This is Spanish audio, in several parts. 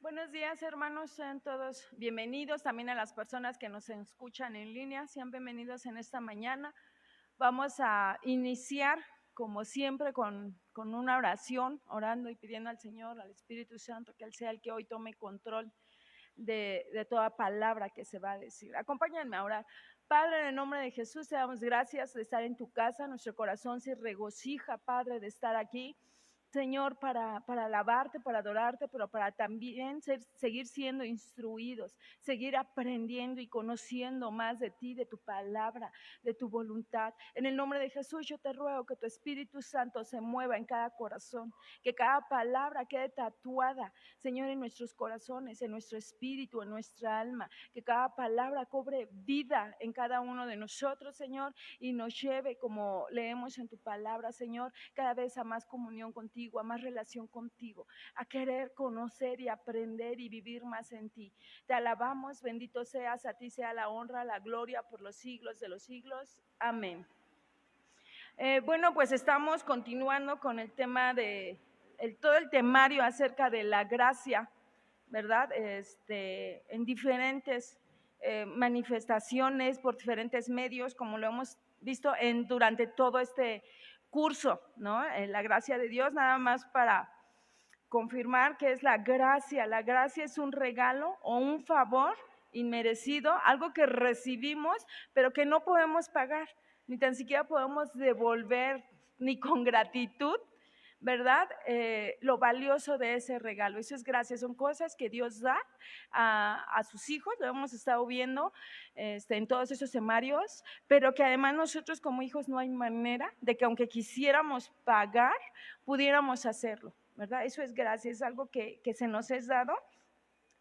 Buenos días, hermanos, sean todos bienvenidos, también a las personas que nos escuchan en línea, sean bienvenidos en esta mañana. Vamos a iniciar, como siempre, con una oración, orando y pidiendo al Señor, al Espíritu Santo, que Él sea el que hoy tome control de toda palabra que se va a decir. Acompáñenme a orar. Padre, en el nombre de Jesús, te damos gracias de estar en tu casa, nuestro corazón se regocija, Padre, de estar aquí. Señor, para alabarte, para adorarte, pero para también seguir siendo instruidos, seguir aprendiendo y conociendo más de ti, de tu palabra, de tu voluntad. En el nombre de Jesús yo te ruego que tu Espíritu Santo se mueva en cada corazón, que cada palabra quede tatuada, Señor, en nuestros corazones, en nuestro espíritu, en nuestra alma, que cada palabra cobre vida en cada uno de nosotros, Señor, y nos lleve, como leemos en tu palabra, Señor, cada vez a más comunión contigo, a más relación contigo, a querer conocer y aprender y vivir más en ti. Te alabamos, bendito seas, a ti sea la honra, la gloria por los siglos de los siglos. Amén. Bueno, pues estamos continuando con el tema de todo el temario acerca de la gracia, ¿verdad? En diferentes manifestaciones, por diferentes medios, como lo hemos visto durante todo este curso, ¿no? La gracia de Dios, nada más para confirmar que es la gracia. La gracia es un regalo o un favor inmerecido, algo que recibimos, pero que no podemos pagar, ni tan siquiera podemos devolver, ni con gratitud, ¿verdad? Lo valioso de ese regalo. Eso es gracia, son cosas que Dios da a sus hijos, lo hemos estado viendo en todos esos temarios, pero que además nosotros como hijos no hay manera de que aunque quisiéramos pagar, pudiéramos hacerlo, ¿verdad? Eso es gracia, es algo que se nos es dado,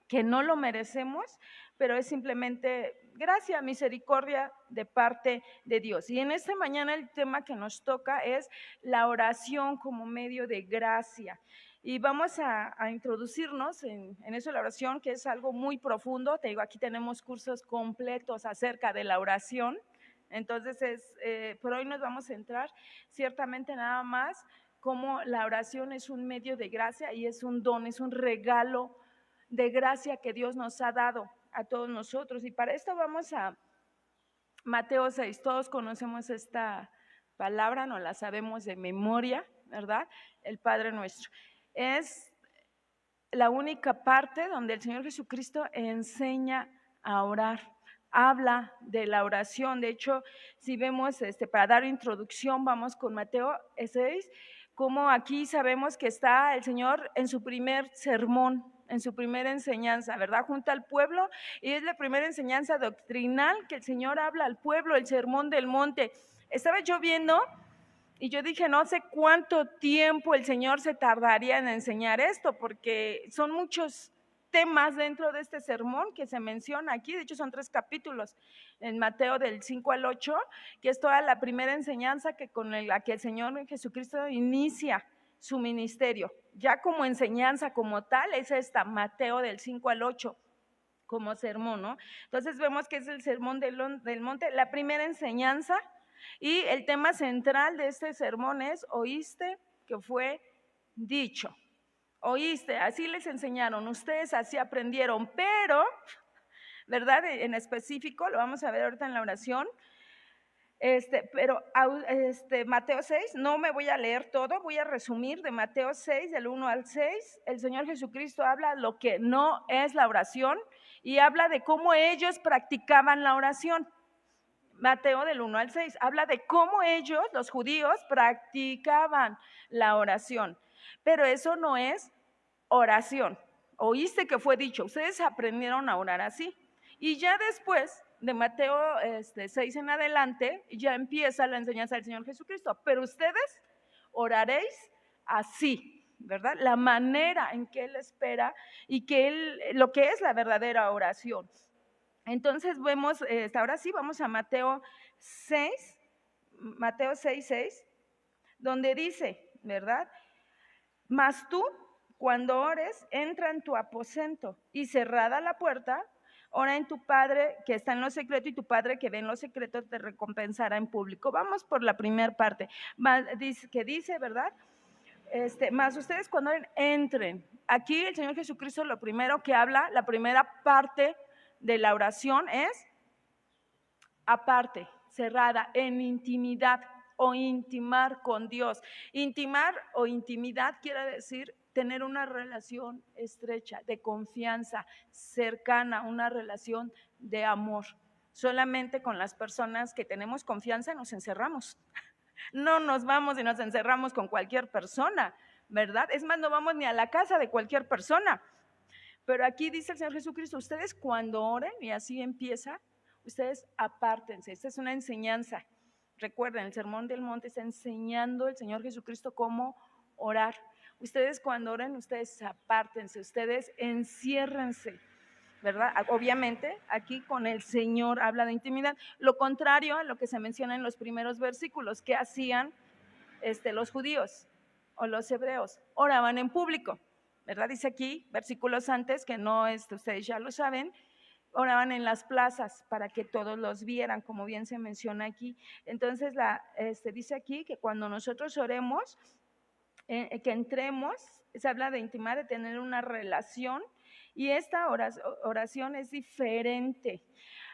que no lo merecemos, pero es simplemente gracia, misericordia de parte de Dios. Y en esta mañana el tema que nos toca es la oración como medio de gracia. Y vamos a introducirnos en eso de la oración, que es algo muy profundo. Te digo, aquí tenemos cursos completos acerca de la oración. Entonces, por hoy nos vamos a centrar ciertamente nada más como la oración es un medio de gracia y es un don, es un regalo de gracia que Dios nos ha dado a todos nosotros. Y para esto vamos a Mateo 6, todos conocemos esta palabra, no la sabemos de memoria, ¿verdad? El Padre Nuestro. Es la única parte donde el Señor Jesucristo enseña a orar, habla de la oración. De hecho, si vemos, para dar introducción, vamos con Mateo 6, como aquí sabemos que está el Señor en su primer sermón, en su primera enseñanza, ¿verdad? Junto al pueblo, y es la primera enseñanza doctrinal que el Señor habla al pueblo, el sermón del monte. Estaba lloviendo y yo dije, no sé cuánto tiempo el Señor se tardaría en enseñar esto, porque son muchos temas dentro de este sermón que se menciona aquí. De hecho, son 3 capítulos en Mateo del 5 al 8, que es toda la primera enseñanza con la que el Señor Jesucristo inicia su ministerio. Ya como enseñanza como tal es esta, Mateo del 5 al 8, como sermón, ¿no? Entonces vemos que es el sermón del monte, la primera enseñanza. Y el tema central de este sermón es: oíste que fue dicho. Oíste, así les enseñaron, ustedes así aprendieron, pero, ¿verdad? En específico, lo vamos a ver ahorita en la oración. Pero Mateo 6, no me voy a leer todo, voy a resumir de Mateo 6, del 1 al 6. El Señor Jesucristo habla lo que no es la oración y habla de cómo ellos practicaban la oración. Mateo del 1 al 6 habla de cómo ellos, los judíos, practicaban la oración, pero eso no es oración. Oíste que fue dicho, ustedes aprendieron a orar así. Y ya después de Mateo 6 en adelante, ya empieza la enseñanza del Señor Jesucristo, pero ustedes oraréis así, ¿verdad? La manera en que Él espera y lo que es la verdadera oración. Entonces vemos, ahora sí, vamos a Mateo 6, 6, donde dice, ¿verdad? Mas tú, cuando ores, entra en tu aposento y cerrada la puerta, ora en tu Padre que está en lo secreto, y tu Padre que ve en lo secreto te recompensará en público. Vamos por la primera parte, que dice, ¿verdad? Mas ustedes cuando entren aquí el Señor Jesucristo lo primero que habla, la primera parte de la oración es aparte, cerrada, en intimidad o intimar con Dios. Intimar o intimidad quiere decir tener una relación estrecha, de confianza, cercana, una relación de amor. Solamente con las personas que tenemos confianza nos encerramos. No nos vamos y nos encerramos con cualquier persona, ¿verdad? Es más, no vamos ni a la casa de cualquier persona. Pero aquí dice el Señor Jesucristo, ustedes cuando oren, y así empieza, ustedes apártense. Esta es una enseñanza. Recuerden, el Sermón del Monte está enseñando el Señor Jesucristo cómo orar. Ustedes cuando oren, ustedes apártense, ustedes enciérrense, ¿verdad? Obviamente, aquí con el Señor habla de intimidad. Lo contrario a lo que se menciona en los primeros versículos, que hacían los judíos o los hebreos, oraban en público, ¿verdad? Dice aquí, versículos antes, que no, ustedes ya lo saben, oraban en las plazas para que todos los vieran, como bien se menciona aquí. Entonces, dice aquí que cuando nosotros oremos, que entremos, se habla de intimar, de tener una relación, y esta oración es diferente.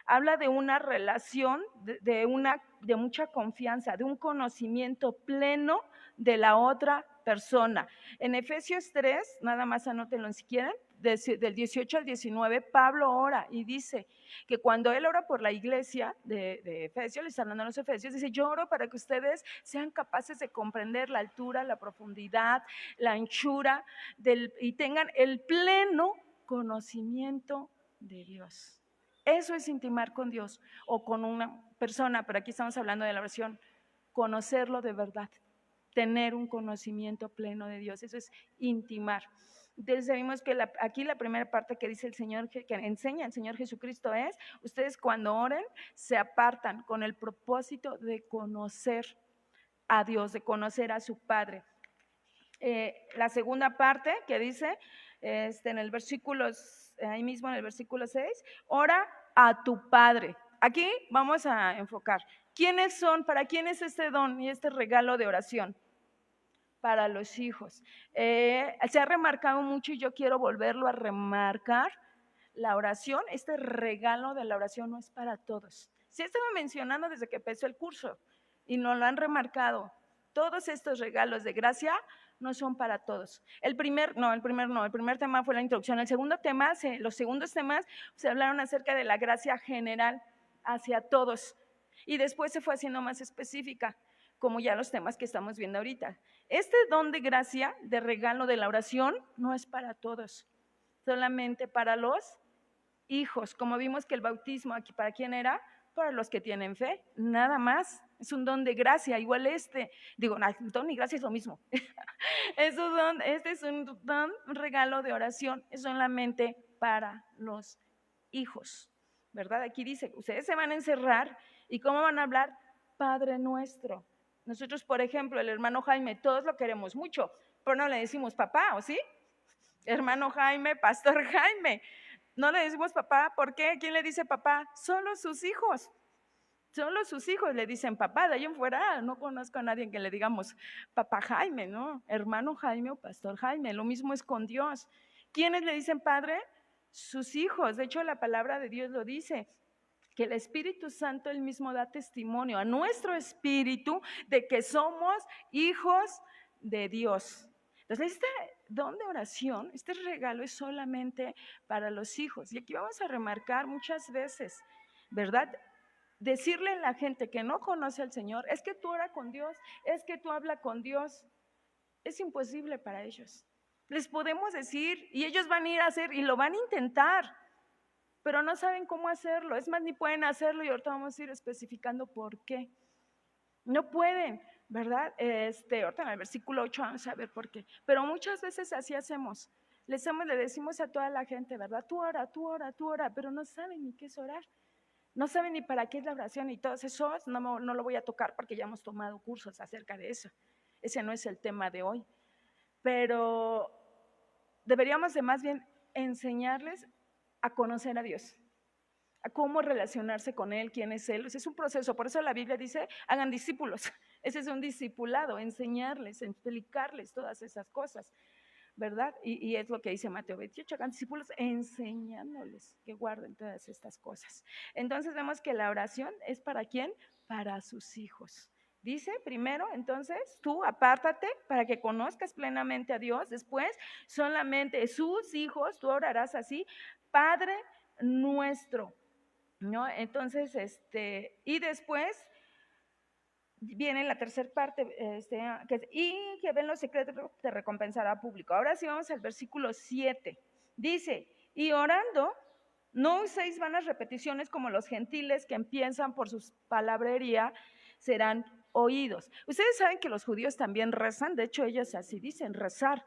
Habla de una relación, de mucha confianza, de un conocimiento pleno de la otra persona. En Efesios 3, nada más anótenlo si quieren, del 18 al 19, Pablo ora y dice que cuando él ora por la iglesia de Efesios, le está hablando a los Efesios, dice, yo oro para que ustedes sean capaces de comprender la altura, la profundidad, la anchura, y tengan el pleno conocimiento de Dios. Eso es intimar con Dios o con una persona, pero aquí estamos hablando de la oración, conocerlo de verdad, tener un conocimiento pleno de Dios, eso es intimar. Entonces vimos que aquí la primera parte que dice el Señor, que enseña el Señor Jesucristo es, ustedes cuando oren se apartan con el propósito de conocer a Dios, de conocer a su Padre. La segunda parte que dice en el versículo, ahí mismo en el versículo 6, ora a tu Padre. Aquí vamos a enfocar, ¿quiénes son, para quién es este don y este regalo de oración? Para los hijos. Se ha remarcado mucho y yo quiero volverlo a remarcar, la oración, este regalo de la oración no es para todos. Se estaba mencionando desde que empezó el curso y nos lo han remarcado. Todos estos regalos de gracia no son para todos. El primer tema fue la introducción. El segundo tema, los segundos temas se hablaron acerca de la gracia general hacia todos y después se fue haciendo más específica, como ya los temas que estamos viendo ahorita. Este don de gracia, de regalo de la oración, no es para todos, solamente para los hijos. Como vimos que el bautismo aquí, ¿para quién era? Para los que tienen fe, nada más. Es un don de gracia, igual don y gracia es lo mismo. Este es un don, un regalo de oración, es solamente para los hijos, ¿verdad? Aquí dice, ustedes se van a encerrar y ¿cómo van a hablar? Padre nuestro. Nosotros, por ejemplo, el hermano Jaime, todos lo queremos mucho, pero no le decimos papá, ¿o sí? Hermano Jaime, pastor Jaime. No le decimos papá, ¿por qué? ¿Quién le dice papá? Solo sus hijos. Solo sus hijos le dicen papá, de ahí en fuera no conozco a nadie que le digamos papá Jaime, ¿no? Hermano Jaime o pastor Jaime, lo mismo es con Dios. ¿Quiénes le dicen padre? Sus hijos. De hecho, la palabra de Dios lo dice, que el Espíritu Santo él mismo da testimonio a nuestro espíritu de que somos hijos de Dios. Entonces, este don de oración, este regalo es solamente para los hijos. Y aquí vamos a remarcar muchas veces, ¿verdad? Decirle a la gente que no conoce al Señor, es que tú oras con Dios, es que tú hablas con Dios, es imposible para ellos. Les podemos decir y ellos van a ir a hacer y lo van a intentar, pero no saben cómo hacerlo, es más, ni pueden hacerlo y ahorita vamos a ir especificando por qué. No pueden, ¿verdad? Ahorita en el versículo 8 vamos a ver por qué, pero muchas veces así hacemos. Le decimos a toda la gente, ¿verdad? Tú ora, tú ora, tú ora, pero no saben ni qué es orar. No saben ni para qué es la oración y todos esos no lo voy a tocar porque ya hemos tomado cursos acerca de eso. Ese no es el tema de hoy. Pero deberíamos de más bien enseñarles a conocer a Dios, a cómo relacionarse con Él, quién es Él. Es un proceso, por eso la Biblia dice, hagan discípulos. Ese es un discipulado, enseñarles, explicarles todas esas cosas. ¿verdad? Y es lo que dice Mateo 28, hagan discípulos enseñándoles que guarden todas estas cosas. Entonces vemos que la oración es ¿para quién? Para sus hijos. Dice primero, entonces, tú apártate para que conozcas plenamente a Dios. Después, solamente sus hijos, tú orarás así, Padre nuestro, ¿no? Entonces, y después viene la tercera parte, y que ven los secretos te recompensará público. Ahora sí vamos al versículo 7. Dice, y orando, no uséis vanas repeticiones como los gentiles que empiezan por su palabrería, serán oídos. Ustedes saben que los judíos también rezan, de hecho ellos así dicen, rezar.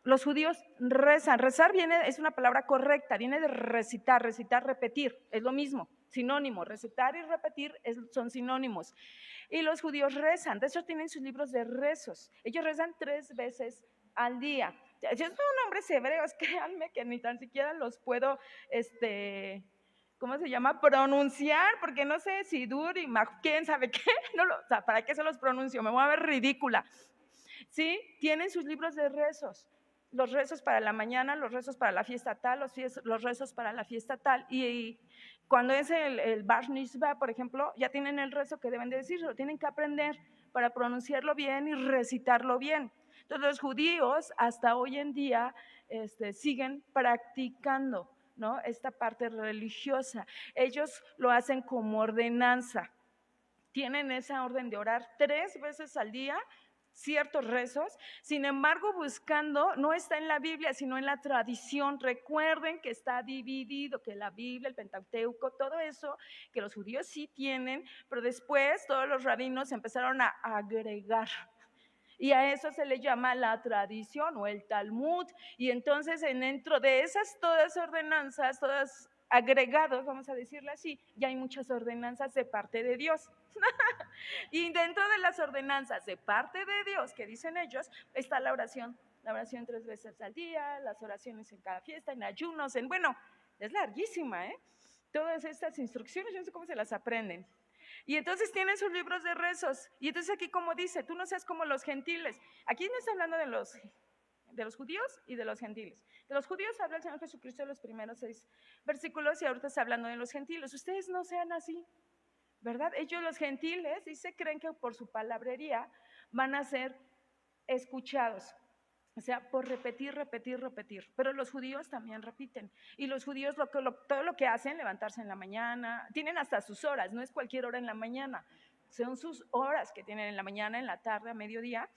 Los judíos rezan, rezar es una palabra correcta, viene de recitar, repetir, es lo mismo, sinónimo, recitar y repetir son sinónimos. Y los judíos rezan, de hecho tienen sus libros de rezos, ellos rezan 3 veces al día. Yo son nombres hebreos, créanme que ni tan siquiera los puedo, ¿cómo se llama? Pronunciar, porque no sé si y quién sabe qué, o sea, ¿para qué se los pronuncio? Me voy a ver ridícula. ¿Sí? Tienen sus libros de rezos, los rezos para la mañana, los rezos para la fiesta tal, los rezos para la fiesta tal, y cuando es el Bar Mitzvah, por ejemplo, ya tienen el rezo que deben de decir, lo tienen que aprender para pronunciarlo bien y recitarlo bien. Entonces los judíos hasta hoy en día siguen practicando, ¿no?, esta parte religiosa. Ellos lo hacen como ordenanza, tienen esa orden de orar 3 veces al día, ciertos rezos. Sin embargo, buscando, no está en la Biblia, sino en la tradición. Recuerden que está dividido, que la Biblia, el Pentateuco, todo eso, que los judíos sí tienen, pero después todos los rabinos empezaron a agregar. Y a eso se le llama la tradición o el Talmud. Y entonces dentro de esas todas ordenanzas, todas agregados, vamos a decirlo así, ya hay muchas ordenanzas de parte de Dios. Y dentro de las ordenanzas de parte de Dios que dicen ellos, está la oración 3 veces al día, las oraciones en cada fiesta, en ayunos, bueno, es larguísima, ¿eh? Todas estas instrucciones, yo no sé cómo se las aprenden. Y entonces tienen sus libros de rezos. Y entonces aquí como dice, tú no seas como los gentiles. Aquí no está hablando de los judíos y de los gentiles. De los judíos habla el Señor Jesucristo en los primeros 6 versículos y ahorita está hablando de los gentiles. Ustedes no sean así, ¿verdad? Ellos, los gentiles, dice, creen que por su palabrería van a ser escuchados. O sea, por repetir. Pero los judíos también repiten. Y los judíos todo lo que hacen, levantarse en la mañana, tienen hasta sus horas, no es cualquier hora en la mañana. Son sus horas que tienen en la mañana, en la tarde, a mediodía.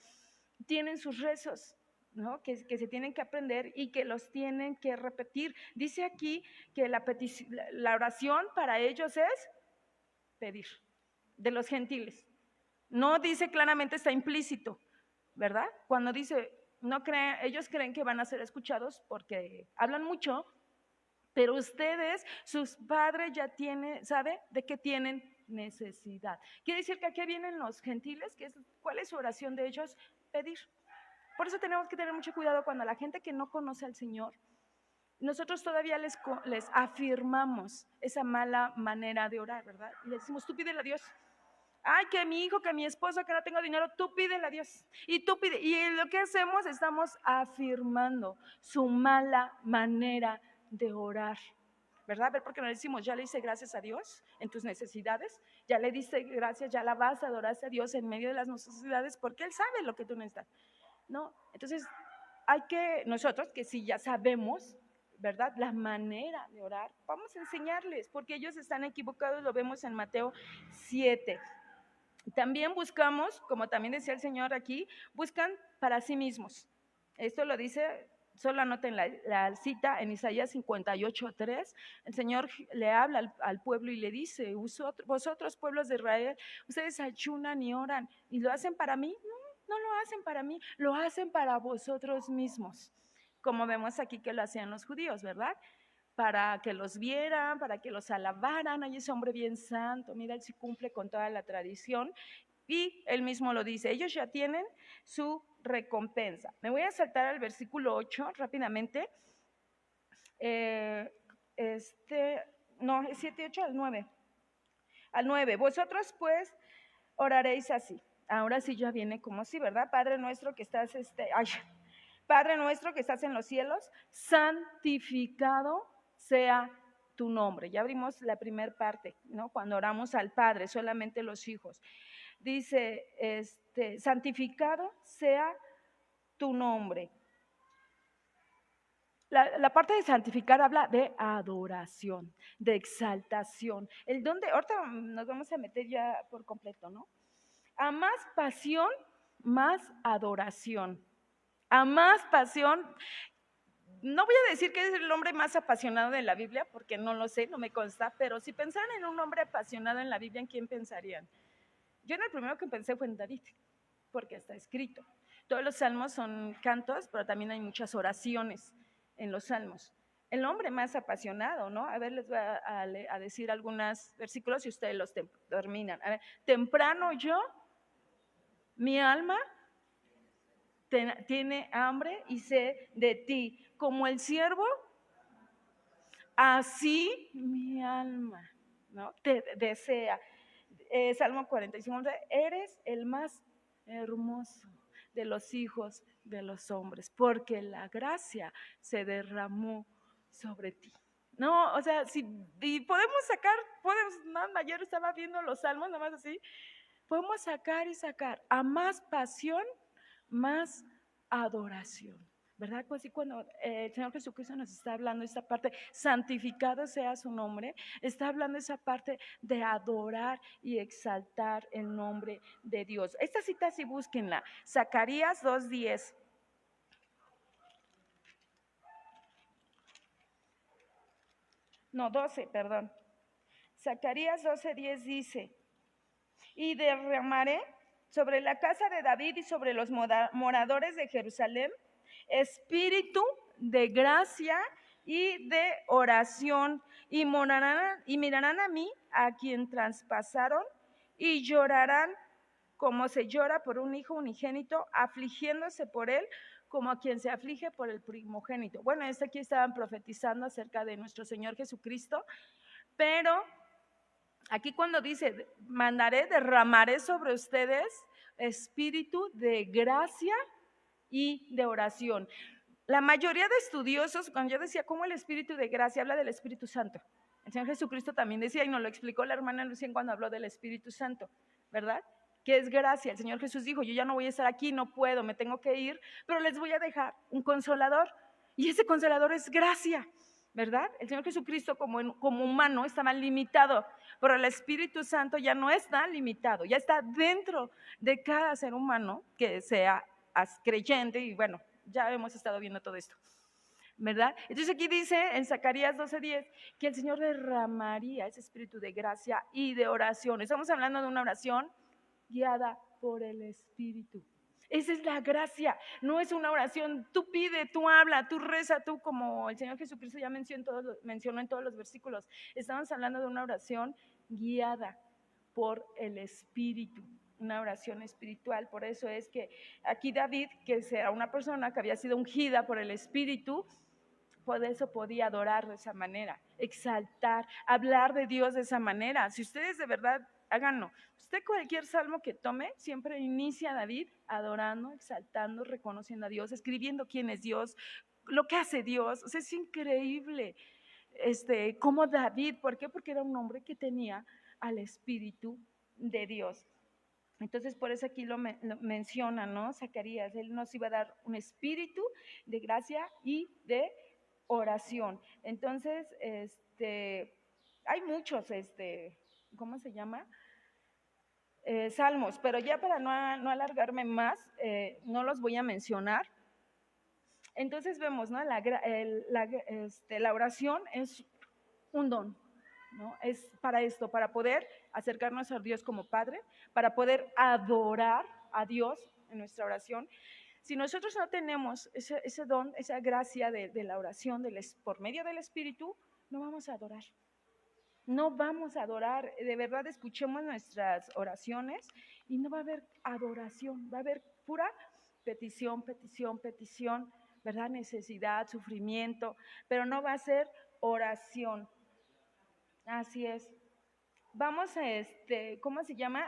Tienen sus rezos, ¿no?, que se tienen que aprender y que los tienen que repetir. Dice aquí que la oración para ellos es pedir, de los gentiles. No dice claramente, está implícito, ¿verdad? Cuando dice, no creen, ellos creen que van a ser escuchados porque hablan mucho, pero ustedes, sus padres ya tienen, ¿sabe? De qué tienen necesidad. Quiere decir que aquí vienen los gentiles, ¿cuál es su oración de ellos? Pedir. Por eso tenemos que tener mucho cuidado cuando la gente que no conoce al Señor, nosotros todavía les afirmamos esa mala manera de orar, ¿verdad? Y le decimos, tú pídele a Dios. Ay, que mi hijo, que mi esposo, que no tengo dinero, tú pídele a Dios. Y tú pide. Y lo que hacemos, estamos afirmando su mala manera de orar, ¿verdad? Porque nos decimos, ya le hice gracias a Dios en tus necesidades, ya le diste gracias, ya la vas a adorar a Dios en medio de las necesidades, porque Él sabe lo que tú necesitas, ¿no? Entonces, nosotros que sí ya sabemos, ¿verdad?, la manera de orar, vamos a enseñarles, porque ellos están equivocados, lo vemos en Mateo 7. También buscamos, como también decía el Señor aquí, buscan para sí mismos. Esto lo dice, solo anoten la cita en Isaías 58:3. El Señor le habla al pueblo y le dice, vosotros pueblos de Israel, ustedes ayunan y oran, ¿y lo hacen para mí? No lo hacen para mí, lo hacen para vosotros mismos. Como vemos aquí que lo hacían los judíos, ¿verdad? Para que los vieran, para que los alabaran. Ay, ese hombre bien santo, mira, él sí cumple con toda la tradición. Y él mismo lo dice, ellos ya tienen su recompensa. Me voy a saltar al versículo 8 rápidamente. No, es 7, 8 al 9. Al 9, vosotros pues oraréis así. Ahora sí ya viene como así, ¿verdad? Padre nuestro que estás, Padre nuestro que estás en los cielos, santificado sea tu nombre. Ya abrimos la primera parte, ¿no? Cuando oramos al Padre, solamente los hijos. Dice, santificado sea tu nombre. La parte de santificar habla de adoración, de exaltación. El don de, ahorita nos vamos a meter ya por completo, ¿no? A más pasión, más adoración. A más pasión, no voy a decir que es el hombre más apasionado de la Biblia, porque no lo sé, no me consta, pero si pensaran en un hombre apasionado en la Biblia, ¿en quién pensarían? Yo en el primero que pensé fue en David, porque está escrito. Todos los salmos son cantos, pero también hay muchas oraciones en los salmos. El hombre más apasionado, ¿no? A ver, les voy a decir algunos versículos y ustedes los terminan. A ver, temprano yo, mi alma tiene hambre y sed de ti, como el siervo, así mi alma, ¿no? Te desea. Salmo 45, eres el más hermoso de los hijos de los hombres, porque la gracia se derramó sobre ti. No, o sea, y podemos sacar, ayer estaba viendo los salmos, nada más así, podemos sacar y sacar a más pasión, más adoración. ¿Verdad? Pues sí, cuando el Señor Jesucristo nos está hablando esta parte, santificado sea su nombre, está hablando esa parte de adorar y exaltar el nombre de Dios. Esta cita sí búsquenla, Zacarías 2:10. No, 12, perdón. Zacarías 12:10 dice, y derramaré sobre la casa de David y sobre los moradores de Jerusalén espíritu de gracia y de oración, y mirarán a mí, a quien traspasaron, y llorarán como se llora por un hijo unigénito, afligiéndose por él como a quien se aflige por el primogénito. Bueno, aquí estaban profetizando acerca de nuestro Señor Jesucristo, pero aquí cuando dice, derramaré sobre ustedes espíritu de gracia y de oración. La mayoría de estudiosos, cuando yo decía cómo el espíritu de gracia, habla del Espíritu Santo. El Señor Jesucristo también decía, y nos lo explicó la hermana Lucien cuando habló del Espíritu Santo, ¿verdad? Que es gracia. El Señor Jesús dijo, yo ya no voy a estar aquí, no puedo, me tengo que ir, pero les voy a dejar un consolador. Y ese consolador es gracia, ¿verdad? El Señor Jesucristo como humano estaba limitado, pero el Espíritu Santo ya no está limitado, ya está dentro de cada ser humano que sea creyente, y bueno, ya hemos estado viendo todo esto, ¿verdad? Entonces aquí dice en Zacarías 12:10 que el Señor derramaría ese espíritu de gracia y de oración. Estamos hablando de una oración guiada por el Espíritu. Esa es la gracia, no es una oración, tú pide, tú habla, tú reza, tú como el Señor Jesucristo ya mencionó en todos los versículos. Estamos hablando de una oración guiada por el Espíritu, una oración espiritual. Por eso es que aquí David, que era una persona que había sido ungida por el Espíritu, por eso podía adorar de esa manera, exaltar, hablar de Dios de esa manera. Si ustedes de verdad háganlo, usted cualquier salmo que tome, siempre inicia David adorando, exaltando, reconociendo a Dios, escribiendo quién es Dios, lo que hace Dios. O sea, es increíble como David, ¿por qué? Porque era un hombre que tenía al Espíritu de Dios. Entonces, por eso aquí lo menciona, ¿no? Zacarías, él nos iba a dar un espíritu de gracia y de oración. Entonces, hay muchos, ¿cómo se llama? Salmos, pero ya para no alargarme más, no los voy a mencionar. Entonces vemos, ¿no? La oración es un don, ¿no? Es para esto, para poder acercarnos a Dios como Padre, para poder adorar a Dios en nuestra oración. Si nosotros no tenemos ese don, esa gracia de la oración por medio del Espíritu, no vamos a adorar. No vamos a adorar, de verdad escuchemos nuestras oraciones y no va a haber adoración, va a haber pura petición, petición, petición, ¿verdad? Necesidad, sufrimiento, pero no va a ser oración. Así es. Vamos a ¿cómo se llama?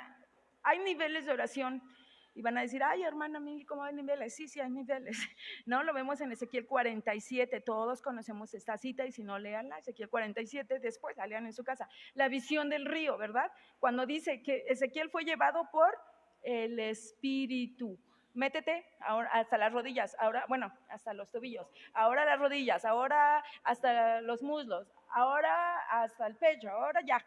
Hay niveles de oración. Y van a decir, ay, hermana Mili, ¿cómo hay niveles? Sí, hay niveles. No, lo vemos en Ezequiel 47, todos conocemos esta cita y si no, léanla, Ezequiel 47, después la lean en su casa. La visión del río, ¿verdad? Cuando dice que Ezequiel fue llevado por el Espíritu. Métete ahora hasta las rodillas, ahora, bueno, hasta los tobillos, ahora las rodillas, ahora hasta los muslos, ahora hasta el pecho, ahora ya.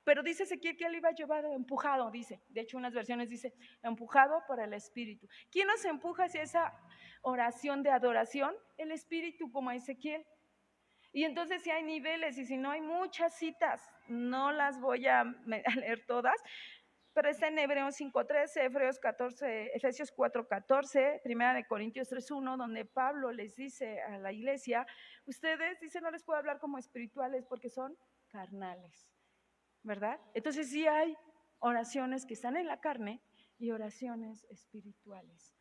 Pero dice Ezequiel que él iba llevado, empujado, dice. De hecho, unas versiones dice, empujado por el Espíritu. ¿Quién nos empuja hacia esa oración de adoración? El Espíritu, como Ezequiel. Y entonces si hay niveles y si no hay muchas citas, no las voy a leer todas, pero está en Hebreos 5:13, Efesios 4:14, 1 Corintios 3:1, donde Pablo les dice a la iglesia, ustedes, dice, no les puedo hablar como espirituales porque son carnales, ¿verdad? Entonces sí hay oraciones que están en la carne y oraciones espirituales.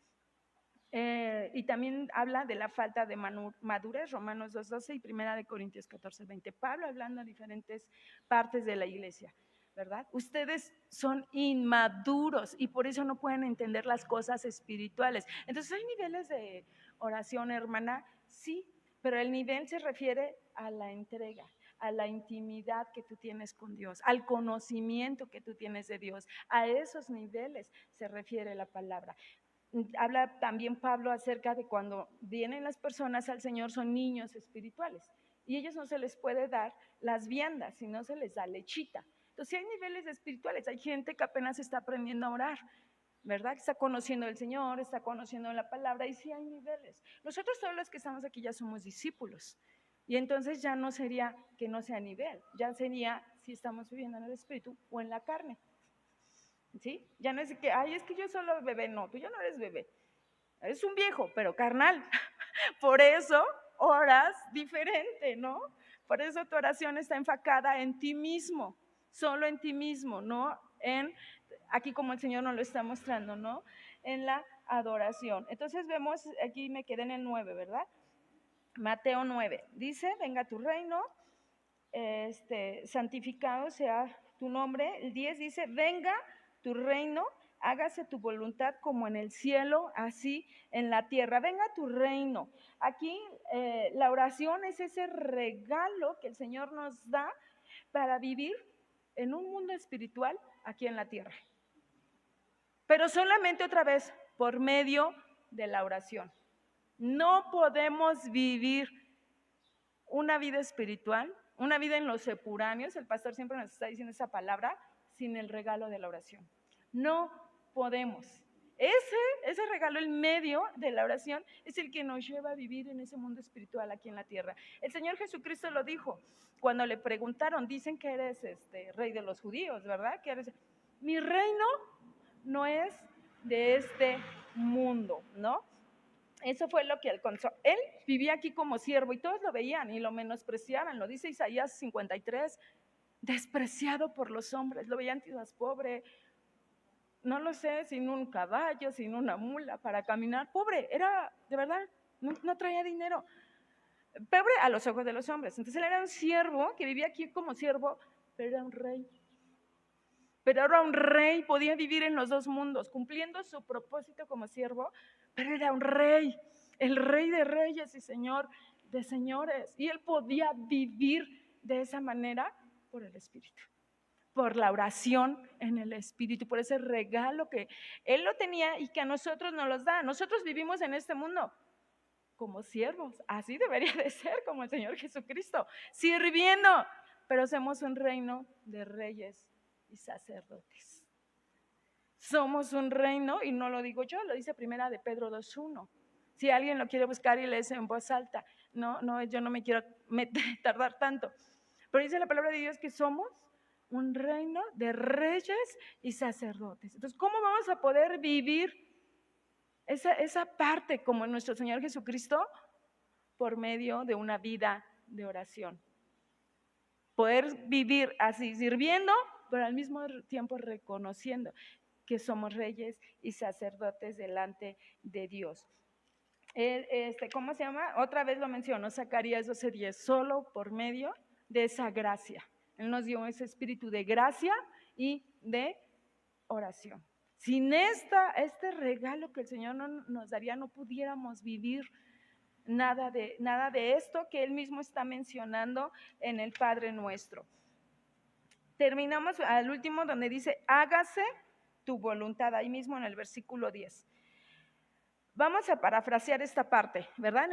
Y también habla de la falta de madurez, Romanos 2:12 y 1 Corintios 14:20. Pablo hablando a diferentes partes de la iglesia, ¿verdad? Ustedes son inmaduros y por eso no pueden entender las cosas espirituales. Entonces, ¿hay niveles de oración, hermana? Sí, pero el nivel se refiere a la entrega, a la intimidad que tú tienes con Dios, al conocimiento que tú tienes de Dios. A esos niveles se refiere la palabra. Habla también Pablo acerca de cuando vienen las personas al Señor, son niños espirituales y ellos no se les puede dar las viandas, sino se les da lechita. Entonces, sí hay niveles espirituales, hay gente que apenas está aprendiendo a orar, ¿verdad? Que está conociendo al Señor, está conociendo la palabra y sí hay niveles. Nosotros todos los que estamos aquí ya somos discípulos y entonces ya no sería que no sea nivel, ya sería si estamos viviendo en el espíritu o en la carne. ¿Sí? Ya no es que, ay, es que yo solo bebé, no, tú ya no eres bebé, eres un viejo, pero carnal. Por eso oras diferente, ¿no? Por eso tu oración está enfocada en ti mismo, solo en ti mismo, no en, aquí como el Señor nos lo está mostrando, ¿no? En la adoración. Entonces vemos, aquí me quedé en el 9, ¿verdad? Mateo 9, dice, venga tu reino, santificado sea tu nombre. El 10 dice, venga tu reino, hágase tu voluntad como en el cielo, así en la tierra. Venga tu reino. Aquí la oración es ese regalo que el Señor nos da para vivir en un mundo espiritual aquí en la tierra. Pero solamente otra vez por medio de la oración. No podemos vivir una vida espiritual, una vida en los sepuráneos, el pastor siempre nos está diciendo esa palabra, sin el regalo de la oración. No podemos. Ese regalo, el medio de la oración, es el que nos lleva a vivir en ese mundo espiritual aquí en la tierra. El Señor Jesucristo lo dijo cuando le preguntaron, dicen que eres rey de los judíos, ¿verdad? Que eres, mi reino no es de este mundo, ¿no? Eso fue lo que alcanzó. Él vivía aquí como siervo y todos lo veían y lo menospreciaban. Lo dice Isaías 53, despreciado por los hombres. Lo veían quizás pobre, no lo sé, sin un caballo, sin una mula para caminar. Pobre, era, de verdad, no traía dinero. Pobre a los ojos de los hombres. Entonces él era un siervo que vivía aquí como siervo, pero era un rey. Pero era un rey, podía vivir en los dos mundos, cumpliendo su propósito como siervo, pero era un rey, el rey de reyes y señor de señores. Y él podía vivir de esa manera por el Espíritu, por la oración en el Espíritu, por ese regalo que él lo tenía y que a nosotros nos los da. Nosotros vivimos en este mundo como siervos, así debería de ser como el Señor Jesucristo, sirviendo, pero somos un reino de reyes y sacerdotes. Somos un reino, y no lo digo yo, lo dice Primera de Pedro 2:1. Si alguien lo quiere buscar y lees en voz alta, no, yo no me quiero tardar tanto. Pero dice la palabra de Dios que somos un reino de reyes y sacerdotes. Entonces, ¿cómo vamos a poder vivir esa parte como nuestro Señor Jesucristo? Por medio de una vida de oración. Poder vivir así, sirviendo, pero al mismo tiempo reconociendo que somos reyes y sacerdotes delante de Dios. ¿Cómo se llama? Otra vez lo menciono, Zacarías 12:10, solo por medio de esa gracia. Él nos dio ese espíritu de gracia y de oración. Sin este regalo que el Señor nos daría, no pudiéramos vivir nada de esto que Él mismo está mencionando en el Padre Nuestro. Terminamos al último donde dice, hágase tu voluntad, ahí mismo en el versículo 10. Vamos a parafrasear esta parte, ¿verdad?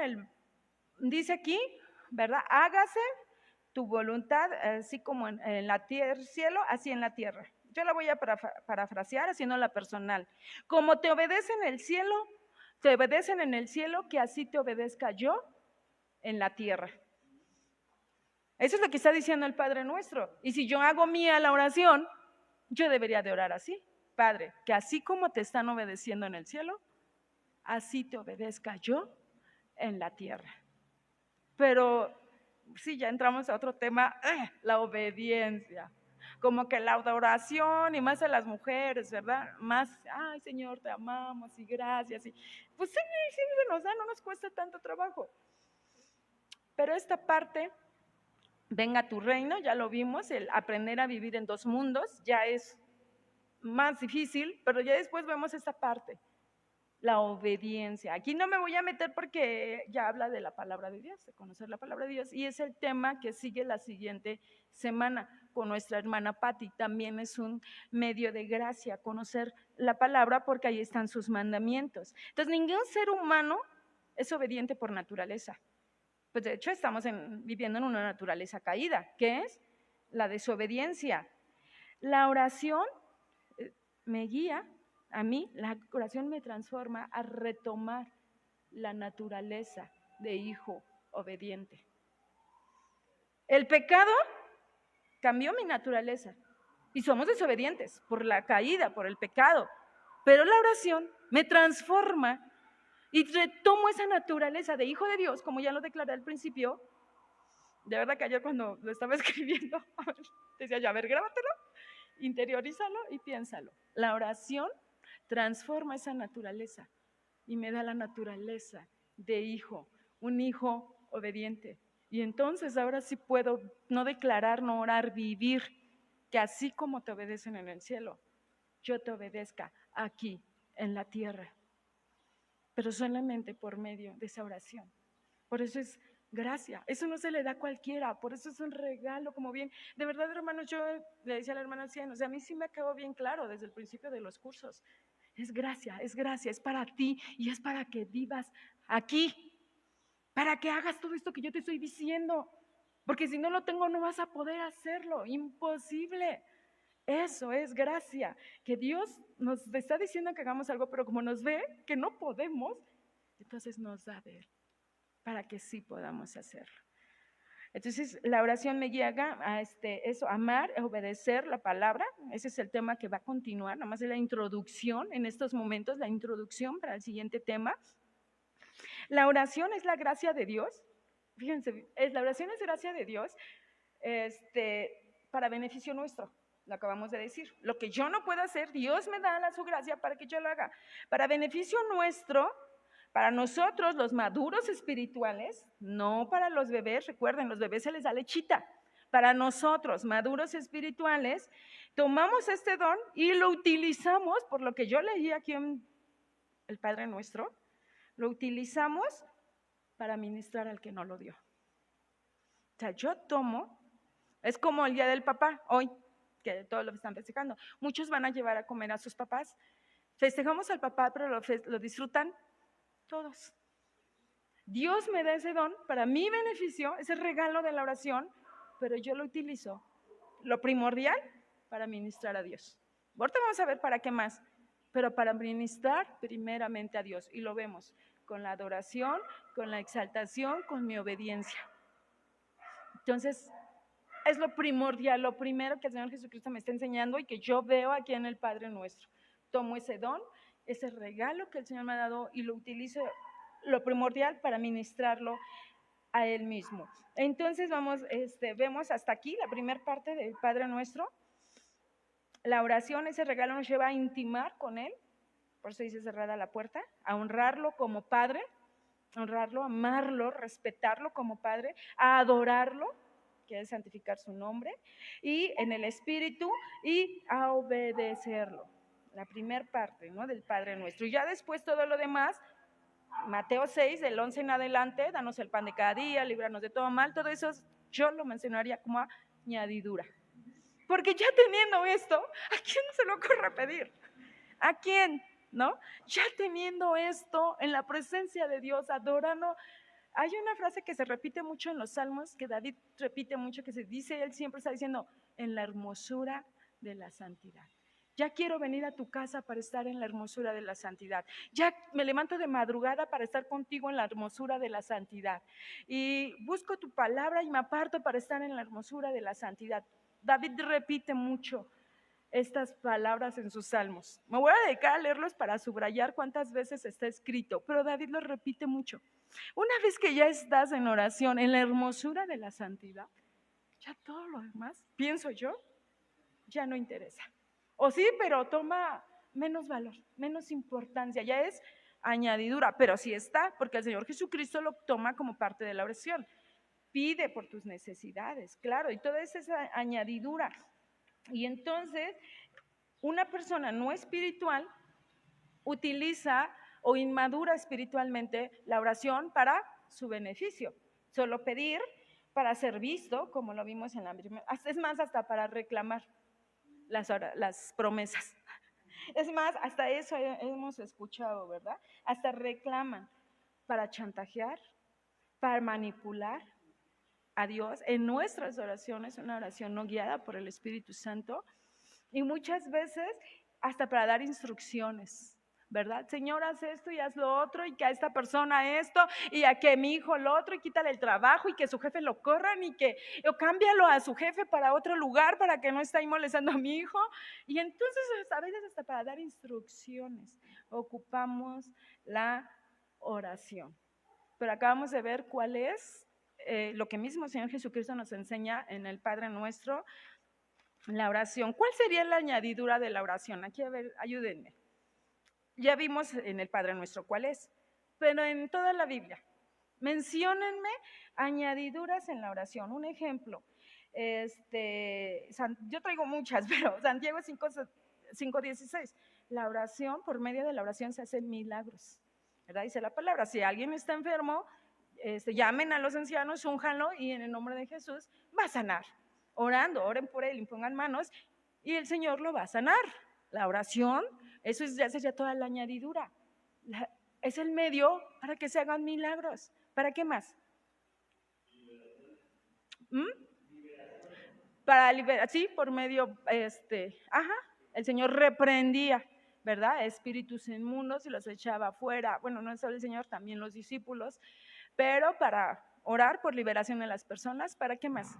Dice aquí, ¿verdad? Hágase tu voluntad, así como en la tierra, cielo, así en la tierra. Yo la voy a parafrasear haciéndola personal. Como te obedecen en el cielo, te obedecen en el cielo, que así te obedezca yo en la tierra. Eso es lo que está diciendo el Padre Nuestro. Y si yo hago mía la oración, yo debería de orar así. Padre, que así como te están obedeciendo en el cielo, así te obedezca yo en la tierra. Pero sí, ya entramos a otro tema, la obediencia. Como que la adoración y más a las mujeres, ¿verdad? Más, ay Señor, te amamos y gracias. Y, pues sí, se nos da, no nos cuesta tanto trabajo. Pero esta parte, venga tu reino, ya lo vimos, el aprender a vivir en dos mundos ya es más difícil, pero ya después vemos esta parte, la obediencia. Aquí no me voy a meter porque ya habla de la palabra de Dios, de conocer la palabra de Dios, y es el tema que sigue la siguiente semana con nuestra hermana Patti. También es un medio de gracia conocer la palabra porque ahí están sus mandamientos. Entonces, ningún ser humano es obediente por naturaleza. Pues de hecho estamos viviendo en una naturaleza caída, que es la desobediencia. La oración me guía a mí, la oración me transforma a retomar la naturaleza de hijo obediente. El pecado cambió mi naturaleza y somos desobedientes por la caída, por el pecado, pero la oración me transforma y retomo esa naturaleza de hijo de Dios, como ya lo declaré al principio. De verdad que ayer cuando lo estaba escribiendo, decía yo, a ver, grábatelo, interiorízalo y piénsalo. La oración transforma esa naturaleza y me da la naturaleza de hijo, un hijo obediente. Y entonces ahora sí puedo no declarar, no orar, vivir, que así como te obedecen en el cielo, yo te obedezca aquí en la tierra, pero solamente por medio de esa oración. Por eso es gracia, eso no se le da a cualquiera, por eso es un regalo, como bien, de verdad hermanos, yo le decía a la hermana Cian, o sea, a mí sí me quedó bien claro desde el principio de los cursos, es gracia, es para ti y es para que vivas aquí, para que hagas todo esto que yo te estoy diciendo, porque si no lo tengo no vas a poder hacerlo, imposible. Eso es gracia, que Dios nos está diciendo que hagamos algo, pero como nos ve que no podemos, entonces nos da de Él, para que sí podamos hacerlo. Entonces, la oración me guía a eso, amar, obedecer la palabra. Ese es el tema que va a continuar, nada más es la introducción en estos momentos, la introducción para el siguiente tema. La oración es la gracia de Dios. Fíjense, la oración es gracia de Dios para beneficio nuestro. Lo acabamos de decir. Lo que yo no puedo hacer, Dios me da su gracia para que yo lo haga. Para beneficio nuestro, para nosotros, los maduros espirituales, no para los bebés, recuerden, los bebés se les da lechita. Para nosotros, maduros espirituales, tomamos este don y lo utilizamos, por lo que yo leí aquí en el Padre Nuestro, lo utilizamos para ministrar al que no lo dio. O sea, yo tomo, es como el día del papá, hoy, que todos lo están festejando. Muchos van a llevar a comer a sus papás. Festejamos al papá, pero lo disfrutan todos. Dios me da ese don para mi beneficio, ese regalo de la oración, pero yo lo utilizo, lo primordial, para ministrar a Dios. Ahorita vamos a ver para qué más, pero para ministrar primeramente a Dios. Y lo vemos con la adoración, con la exaltación, con mi obediencia. Entonces, es lo primordial, lo primero que el Señor Jesucristo me está enseñando y que yo veo aquí en el Padre Nuestro. Tomo ese don, ese regalo que el Señor me ha dado y lo utilizo, lo primordial, para ministrarlo a Él mismo. Entonces vemos hasta aquí la primera parte del Padre Nuestro. La oración, ese regalo nos lleva a intimar con Él, por eso dice cerrada la puerta, a honrarlo como Padre, honrarlo, amarlo, respetarlo como Padre, a adorarlo, que es santificar su nombre, y en el Espíritu, y a obedecerlo. la primer parte, ¿no?, del Padre Nuestro. Y ya después todo lo demás, Mateo 6, del 11 en adelante, danos el pan de cada día, líbranos de todo mal, todo eso yo lo mencionaría como añadidura. Porque ya teniendo esto, ¿a quién se le ocurre pedir? ¿A quién? ¿No? Ya teniendo esto en la presencia de Dios, adorando. Hay una frase que se repite mucho en los salmos, que David repite mucho, que se dice, él siempre está diciendo, en la hermosura de la santidad. Ya quiero venir a tu casa para estar en la hermosura de la santidad. Ya me levanto de madrugada para estar contigo en la hermosura de la santidad. Y busco tu palabra y me aparto para estar en la hermosura de la santidad. David repite mucho estas palabras en sus salmos. Me voy a dedicar a leerlos para subrayar cuántas veces está escrito, pero David lo repite mucho. Una vez que ya estás en oración, en la hermosura de la santidad, ya todo lo demás, pienso yo, ya no interesa. O sí, pero toma menos valor, menos importancia, ya es añadidura, pero sí está, porque el Señor Jesucristo lo toma como parte de la oración. Pide por tus necesidades, claro, y toda esa añadidura. Y entonces, una persona no espiritual utiliza o inmadura espiritualmente la oración para su beneficio. Solo pedir para ser visto, como lo vimos en la primera, es más, hasta para reclamar las promesas. Es más, hasta eso hemos escuchado, ¿verdad? Hasta reclaman para chantajear, para manipular a Dios en nuestras oraciones, una oración no guiada por el Espíritu Santo, y muchas veces hasta para dar instrucciones, ¿verdad? Señor, haz esto y haz lo otro, y que a esta persona esto, y a que mi hijo lo otro, y quítale el trabajo, y que su jefe lo corran, o cámbialo a su jefe para otro lugar, para que no esté ahí molestando a mi hijo. Y entonces a veces hasta para dar instrucciones ocupamos la oración. Pero acabamos de ver cuál es lo que mismo el Señor Jesucristo nos enseña en el Padre Nuestro, la oración. ¿Cuál sería la añadidura de la oración? Aquí, a ver, ayúdenme. Ya vimos en el Padre Nuestro cuál es, pero en toda la Biblia, menciónenme añadiduras en la oración. Un ejemplo, yo traigo muchas, pero Santiago 5:16, la oración, por medio de la oración se hacen milagros, ¿verdad? Dice la palabra, si alguien está enfermo, llamen a los ancianos, únjanlo y en el nombre de Jesús va a sanar. Orando, oren por él, impongan manos y el Señor lo va a sanar. La oración, eso ya sería toda la añadidura. Es el medio para que se hagan milagros. ¿Para qué más? Para liberar, sí, por medio, el Señor reprendía, ¿verdad? Espíritus inmundos y los echaba afuera. Bueno, no solo el Señor, también los discípulos, pero para orar por liberación de las personas. ¿Para qué más?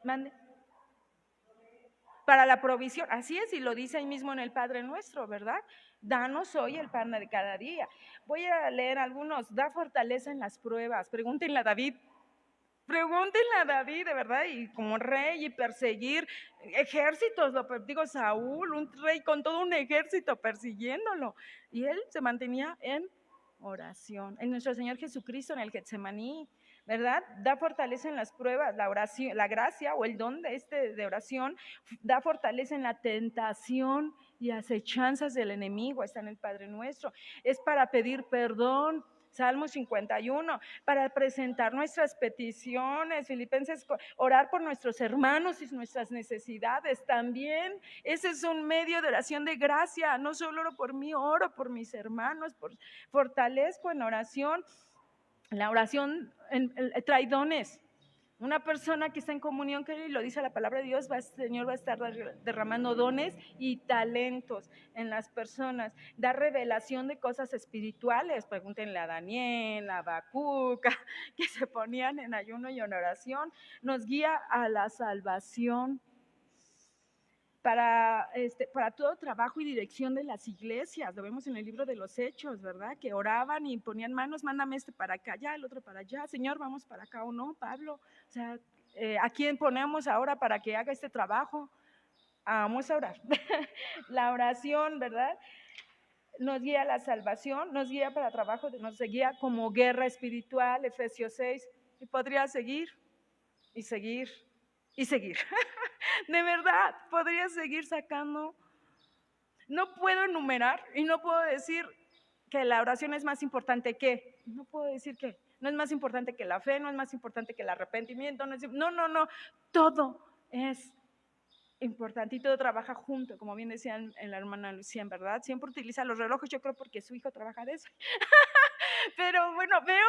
Mande. Para la provisión, así es, y lo dice ahí mismo en el Padre Nuestro, ¿verdad? Danos hoy el pan de cada día. Voy a leer algunos. Da fortaleza en las pruebas. Pregúntenle a David, de verdad, y como rey y perseguir ejércitos, digo, Saúl, un rey con todo un ejército persiguiéndolo, y él se mantenía en oración. En nuestro Señor Jesucristo, en el Getsemaní, ¿verdad? Da fortaleza en las pruebas, la oración, la gracia o el don de oración, da fortaleza en la tentación y acechanzas del enemigo, está en el Padre Nuestro. Es para pedir perdón, Salmo 51, para presentar nuestras peticiones, Filipenses, orar por nuestros hermanos y nuestras necesidades también. Ese es un medio de oración de gracia. No solo oro por mí, oro por mis hermanos, fortalezco en oración. La oración trae dones. Una persona que está en comunión, que lo dice la palabra de Dios, el Señor va a estar derramando dones y talentos en las personas. Da revelación de cosas espirituales. Pregúntenle a Daniel, a Habacuc, que se ponían en ayuno y en oración. Nos guía a la salvación. Para todo trabajo y dirección de las iglesias, lo vemos en el libro de los Hechos, ¿verdad? Que oraban y ponían manos, mándame para acá, ya, el otro para allá, Señor, vamos para acá o no, Pablo. O sea, ¿a quién ponemos ahora para que haga este trabajo? Vamos a orar. La oración, ¿verdad? Nos guía a la salvación, nos guía para trabajo, nos guía como guerra espiritual, Efesios 6, y podría seguir y seguir y seguir. De verdad, podría seguir sacando. No puedo enumerar y no puedo decir que la oración es más importante que. No puedo decir que. No es más importante que la fe, no es más importante que el arrepentimiento. No. Todo es importante y todo trabaja junto, como bien decía la hermana Lucía, ¿verdad? Siempre utiliza los relojes, yo creo porque su hijo trabaja de eso. Pero bueno, veo,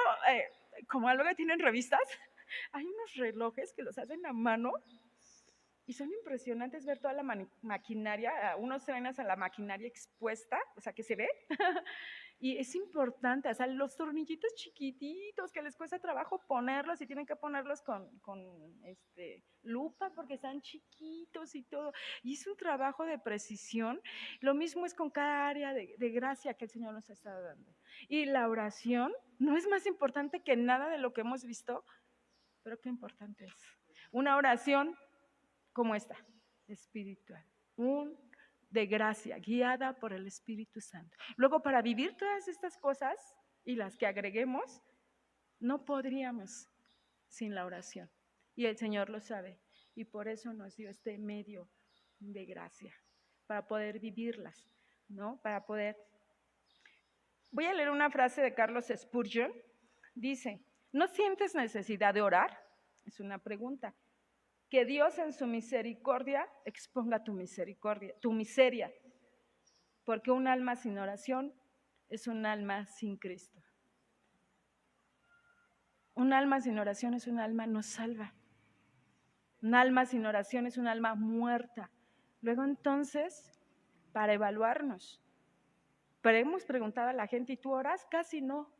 como luego tienen revistas, hay unos relojes que los hacen a mano y son impresionantes ver toda la maquinaria, unos traen a la maquinaria expuesta, o sea, que se ve. Y es importante, o sea, los tornillitos chiquititos que les cuesta trabajo ponerlos y tienen que ponerlos con lupa porque están chiquitos y todo. Y es un trabajo de precisión. Lo mismo es con cada área de gracia que el Señor nos está dando. Y la oración no es más importante que nada de lo que hemos visto, pero qué importante es. Una oración como esta, espiritual, de gracia, guiada por el Espíritu Santo. Luego, para vivir todas estas cosas y las que agreguemos, no podríamos sin la oración. Y el Señor lo sabe. Y por eso nos dio este medio de gracia, para poder vivirlas, ¿no? Para poder. Voy a leer una frase de Carlos Spurgeon. Dice, ¿no sientes necesidad de orar? Es una pregunta. Que Dios en su misericordia exponga tu miseria, porque un alma sin oración es un alma sin Cristo. Un alma sin oración es un alma no salva. Un alma sin oración es un alma muerta. Luego entonces, para evaluarnos, pero hemos preguntado a la gente, ¿y tú oras? Casi no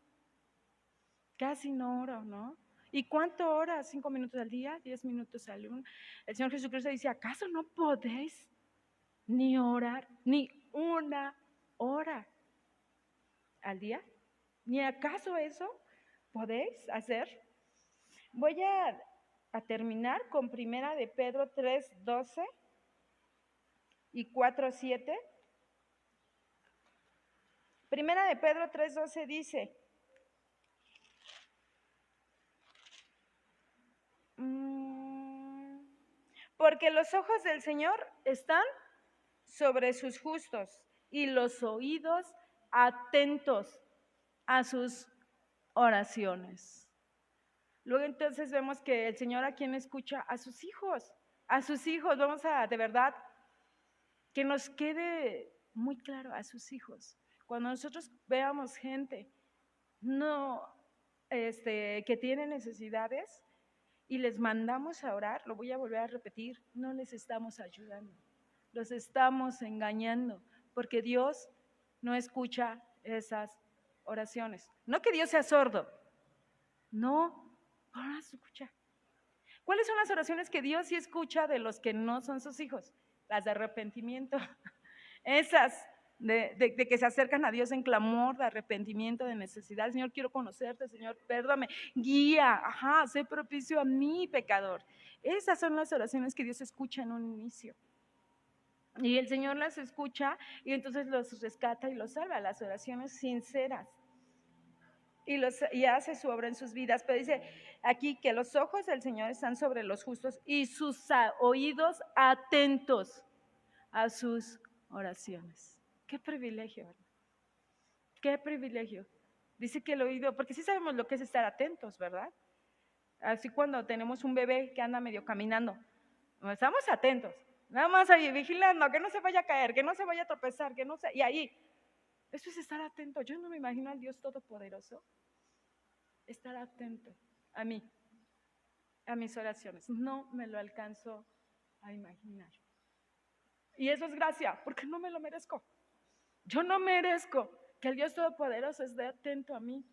oro, ¿no? ¿Y cuánto oras? 5 minutos al día, 10 minutos al día. El Señor Jesucristo dice, ¿acaso no podéis ni orar ni una hora al día? ¿Ni acaso eso podéis hacer? Voy a terminar con Primera de Pedro 3:12 y 4:7. Primera de Pedro 3:12 dice, porque los ojos del Señor están sobre sus justos y los oídos atentos a sus oraciones. Luego entonces vemos que el Señor a quien escucha, a sus hijos. Vamos a, de verdad, que nos quede muy claro, a sus hijos. Cuando nosotros veamos gente que tiene necesidades y les mandamos a orar, lo voy a volver a repetir, no les estamos ayudando, los estamos engañando, porque Dios no escucha esas oraciones. No que Dios sea sordo, no, ahora escucha. ¿Cuáles son las oraciones que Dios sí escucha de los que no son sus hijos? Las de arrepentimiento, esas de que se acercan a Dios en clamor, de arrepentimiento, de necesidad. Señor, quiero conocerte, Señor, perdóname, guía, sé propicio a mi pecador. Esas son las oraciones que Dios escucha en un inicio. Y el Señor las escucha y entonces los rescata y los salva, las oraciones sinceras. Y hace su obra en sus vidas. Pero dice aquí que los ojos del Señor están sobre los justos y sus oídos atentos a sus oraciones. Qué privilegio, ¿verdad? Qué privilegio. Dice que el oído, porque sí sabemos lo que es estar atentos, ¿verdad? Así cuando tenemos un bebé que anda medio caminando, estamos atentos, nada más ahí vigilando, que no se vaya a caer, que no se vaya a tropezar, y ahí, eso es estar atento. Yo no me imagino al Dios Todopoderoso estar atento a mí, a mis oraciones. No me lo alcanzo a imaginar. Y eso es gracia, porque no me lo merezco. Yo no merezco que el Dios Todopoderoso esté atento a mí.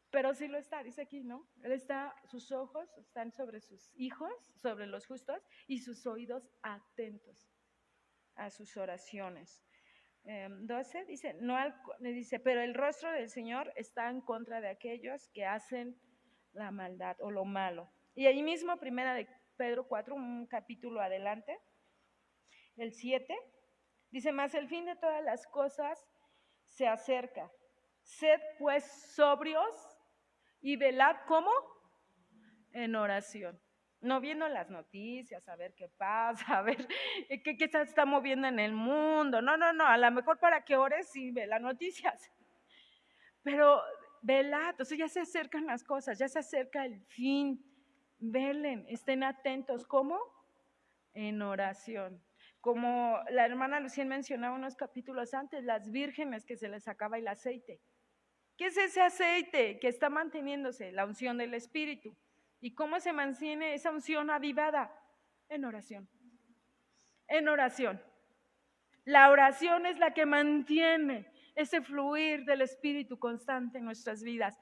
Pero sí lo está, dice aquí, ¿no? Él está, sus ojos están sobre sus hijos, sobre los justos, y sus oídos atentos a sus oraciones. 12 dice, pero el rostro del Señor está en contra de aquellos que hacen la maldad o lo malo. Y ahí mismo, Primera de Pedro 4, un capítulo adelante, el 7, dice, mas el fin de todas las cosas se acerca. Sed pues sobrios y velad, ¿cómo? En oración. No viendo las noticias, a ver qué pasa, a ver qué se está moviendo en el mundo. No, a lo mejor para que ores sí ve las noticias. Pero velad, entonces ya se acercan las cosas, ya se acerca el fin. Velen, estén atentos. ¿Cómo? En oración. Como la hermana Lucien mencionaba unos capítulos antes, las vírgenes que se les acaba el aceite. ¿Qué es ese aceite que está manteniéndose? La unción del Espíritu. ¿Y cómo se mantiene esa unción avivada? En oración. En oración. La oración es la que mantiene ese fluir del Espíritu constante en nuestras vidas.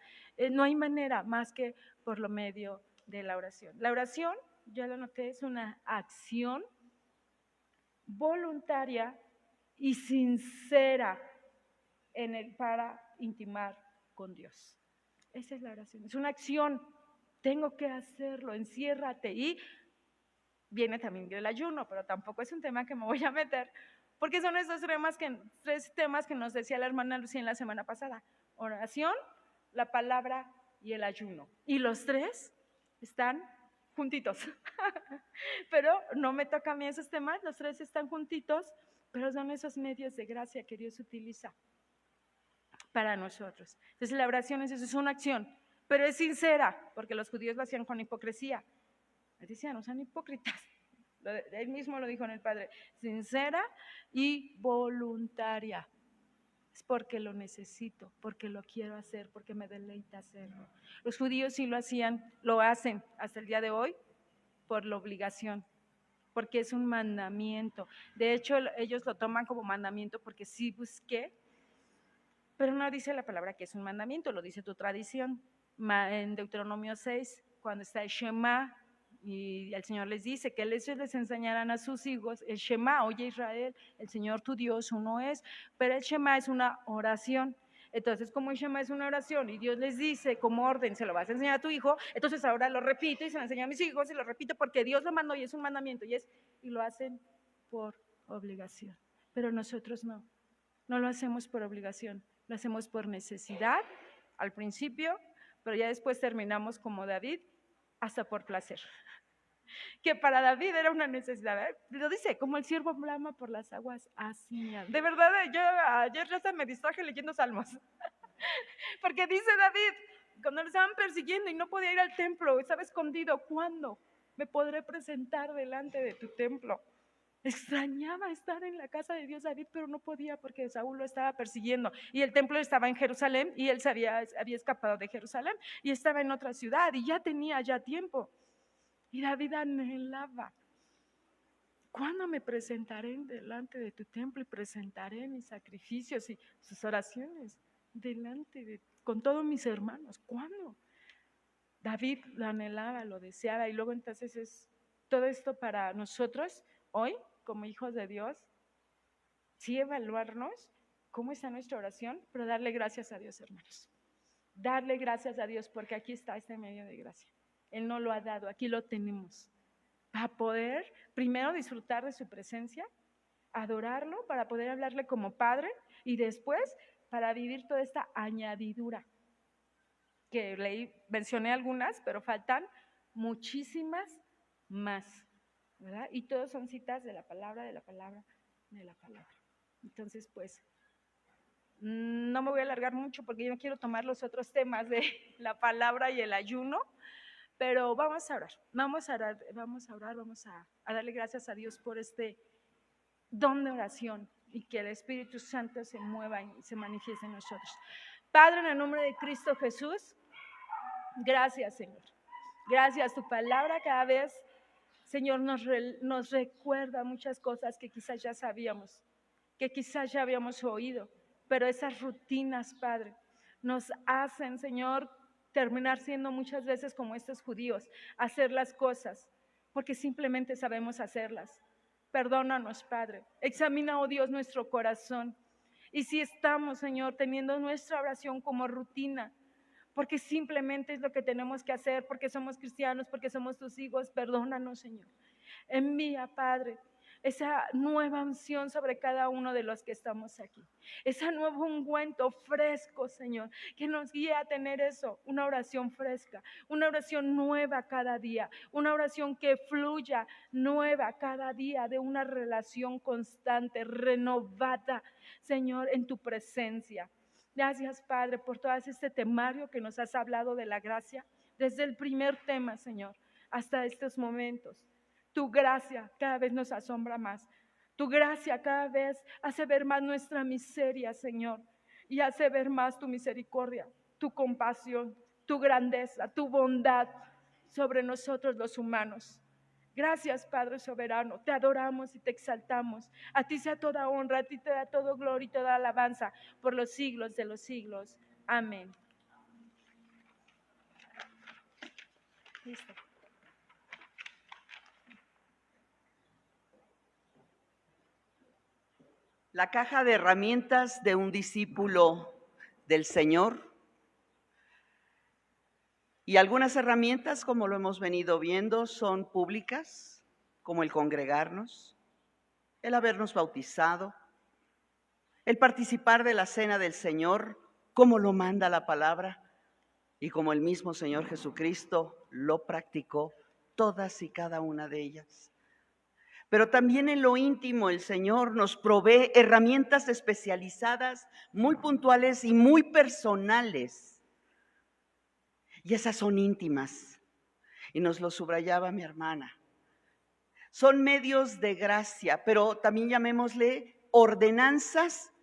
No hay manera más que por lo medio de la oración. La oración, ya lo noté, es una acción voluntaria y sincera para intimar con Dios. Esa es la oración, es una acción, tengo que hacerlo, enciérrate. Y viene también el ayuno, pero tampoco es un tema que me voy a meter, porque son esos tres temas que nos decía la hermana Lucía en la semana pasada: oración, la palabra y el ayuno. Y los tres están juntitos. Pero no me toca a mí esos temas, los tres están juntitos, pero son esos medios de gracia que Dios utiliza para nosotros. Entonces la oración es eso, es una acción, pero es sincera, porque los judíos lo hacían con hipocresía. Les decían, no sean hipócritas. Él mismo lo dijo en el Padre: sincera y voluntaria. Es porque lo necesito, porque lo quiero hacer, porque me deleita hacerlo. Los judíos sí lo hacían, lo hacen hasta el día de hoy por la obligación, porque es un mandamiento. De hecho, ellos lo toman como mandamiento porque sí busqué, pero no dice la palabra que es un mandamiento, lo dice tu tradición. En Deuteronomio 6, cuando está el Shema, y el Señor les dice que les enseñarán a sus hijos el Shema: oye Israel, el Señor tu Dios uno es. Pero el Shema es una oración. Entonces, como el Shema es una oración y Dios les dice como orden, se lo vas a enseñar a tu hijo, entonces ahora lo repito y se lo enseño a mis hijos y lo repito porque Dios lo mandó y es un mandamiento, y lo hacen por obligación. Pero nosotros no lo hacemos por obligación, lo hacemos por necesidad al principio, pero ya después terminamos como David, hasta por placer. Que para David era una necesidad, lo dice, como el siervo brama por las aguas, así. De verdad, yo ayer hasta me distraje leyendo salmos, porque dice David, cuando le estaban persiguiendo y no podía ir al templo, estaba escondido: ¿cuándo me podré presentar delante de tu templo? Extrañaba estar en la casa de Dios David, pero no podía porque Saúl lo estaba persiguiendo y el templo estaba en Jerusalén y él había escapado de Jerusalén y estaba en otra ciudad y ya tenía tiempo. Y David anhelaba: ¿cuándo me presentaré delante de tu templo y presentaré mis sacrificios y sus oraciones con todos mis hermanos? ¿Cuándo? David lo anhelaba, lo deseaba. Y luego entonces es todo esto para nosotros hoy, como hijos de Dios, sí evaluarnos cómo está nuestra oración, pero darle gracias a Dios, hermanos. Darle gracias a Dios, porque aquí está este medio de gracia. Él no lo ha dado, aquí lo tenemos. Para poder primero disfrutar de su presencia, adorarlo, para poder hablarle como Padre, y después para vivir toda esta añadidura que mencioné algunas, pero faltan muchísimas más, ¿verdad? Y todos son citas de la palabra, de la palabra, de la palabra. Entonces, pues, no me voy a alargar mucho porque yo quiero tomar los otros temas de la palabra y el ayuno, pero vamos a orar, vamos a darle gracias a Dios por este don de oración y que el Espíritu Santo se mueva y se manifieste en nosotros. Padre, en el nombre de Cristo Jesús, gracias, Señor. Gracias, tu palabra cada vez, Señor, nos recuerda muchas cosas que quizás ya sabíamos, que quizás ya habíamos oído, pero esas rutinas, Padre, nos hacen, Señor, terminar siendo muchas veces como estos judíos, hacer las cosas porque simplemente sabemos hacerlas. Perdónanos, Padre. Examina, oh Dios, nuestro corazón. Y si estamos, Señor, teniendo nuestra oración como rutina, porque simplemente es lo que tenemos que hacer, porque somos cristianos, porque somos tus hijos, perdónanos, Señor. Envía, Padre, esa nueva unción sobre cada uno de los que estamos aquí. Ese nuevo ungüento fresco, Señor, que nos guíe a tener eso, una oración fresca, una oración nueva cada día, una oración que fluya nueva cada día, de una relación constante, renovada, Señor, en tu presencia. Gracias, Padre, por todo este temario que nos has hablado de la gracia, desde el primer tema, Señor, hasta estos momentos. Tu gracia cada vez nos asombra más. Tu gracia cada vez hace ver más nuestra miseria, Señor, y hace ver más tu misericordia, tu compasión, tu grandeza, tu bondad sobre nosotros los humanos. Gracias, Padre soberano, te adoramos y te exaltamos. A ti sea toda honra, a ti te da todo gloria y toda alabanza por los siglos de los siglos. Amén. Listo. La caja de herramientas de un discípulo del Señor. Y algunas herramientas, como lo hemos venido viendo, son públicas, como el congregarnos, el habernos bautizado, el participar de la cena del Señor, como lo manda la palabra y como el mismo Señor Jesucristo lo practicó, todas y cada una de ellas. Pero también en lo íntimo el Señor nos provee herramientas especializadas, muy puntuales y muy personales. Y esas son íntimas. Y nos lo subrayaba mi hermana. Son medios de gracia, pero también llamémosle ordenanzas,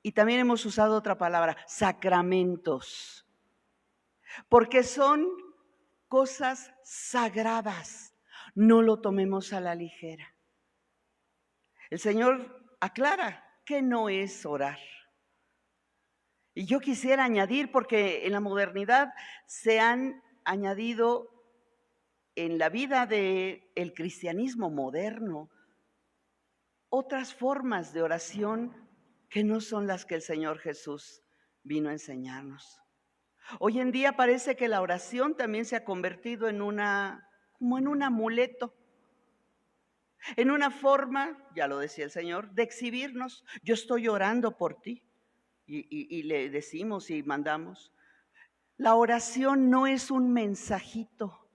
y también hemos usado otra palabra, sacramentos. Porque son cosas sagradas. No lo tomemos a la ligera. El Señor aclara que no es orar. Y yo quisiera añadir, porque en la modernidad se han añadido en la vida del cristianismo moderno otras formas de oración que no son las que el Señor Jesús vino a enseñarnos. Hoy en día parece que la oración también se ha convertido en como en un amuleto. En una forma, ya lo decía el Señor, de exhibirnos. Yo estoy orando por ti. Y le decimos y mandamos. La oración no es un mensajito,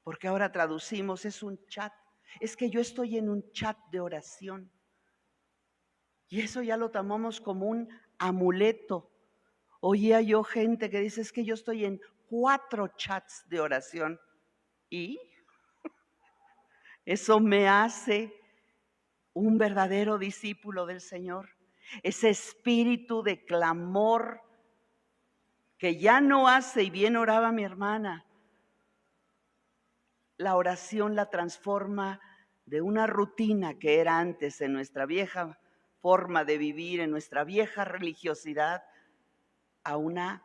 porque ahora traducimos, es un chat. Es que yo estoy en un chat de oración. Y eso ya lo tomamos como un amuleto. Oía yo gente que dice, es que yo estoy en 4 chats de oración. Y eso me hace un verdadero discípulo del Señor. Ese espíritu de clamor que ya no hace, y bien oraba mi hermana, la oración la transforma de una rutina que era antes en nuestra vieja forma de vivir, en nuestra vieja religiosidad, a una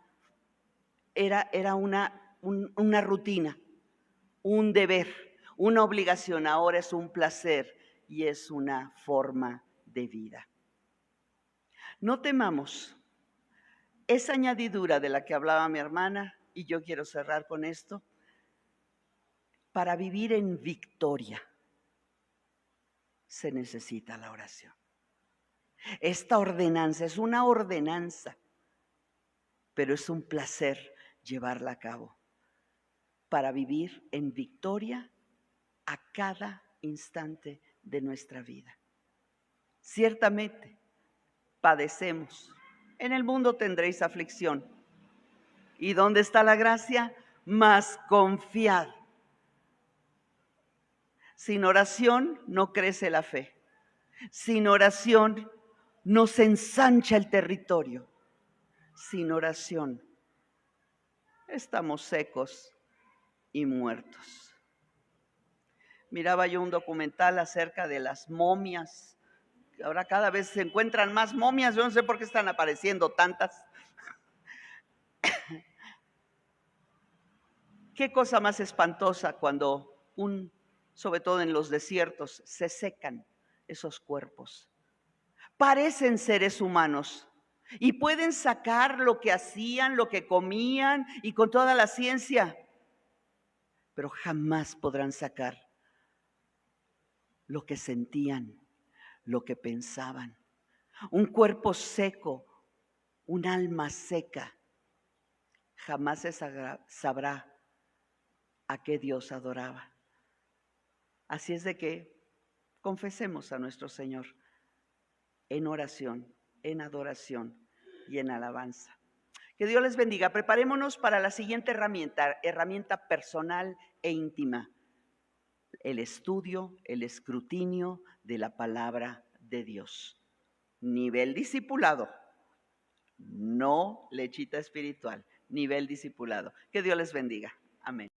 rutina, un deber, una obligación. Ahora es un placer y es una forma de vida. No temamos esa añadidura de la que hablaba mi hermana, y yo quiero cerrar con esto. Para vivir en victoria se necesita la oración. Esta ordenanza es una ordenanza, pero es un placer llevarla a cabo. Para vivir en victoria a cada instante de nuestra vida. Ciertamente padecemos. En el mundo tendréis aflicción. ¿Y dónde está la gracia? Mas confiad. Sin oración no crece la fe. Sin oración no se ensancha el territorio. Sin oración estamos secos y muertos. Miraba yo un documental acerca de las momias. Ahora cada vez se encuentran más momias. Yo no sé por qué están apareciendo tantas. Qué cosa más espantosa cuando sobre todo en los desiertos, se secan esos cuerpos. Parecen seres humanos y pueden sacar lo que hacían, lo que comían y con toda la ciencia, pero jamás podrán sacar lo que sentían, lo que pensaban. Un cuerpo seco, un alma seca, jamás se sabrá a qué Dios adoraba. Así es de que confesemos a nuestro Señor en oración, en adoración y en alabanza. Que Dios les bendiga. Preparémonos para la siguiente herramienta personal e íntima: el estudio, el escrutinio de la palabra de Dios. Nivel discipulado, no lechita espiritual, nivel discipulado. Que Dios les bendiga. Amén.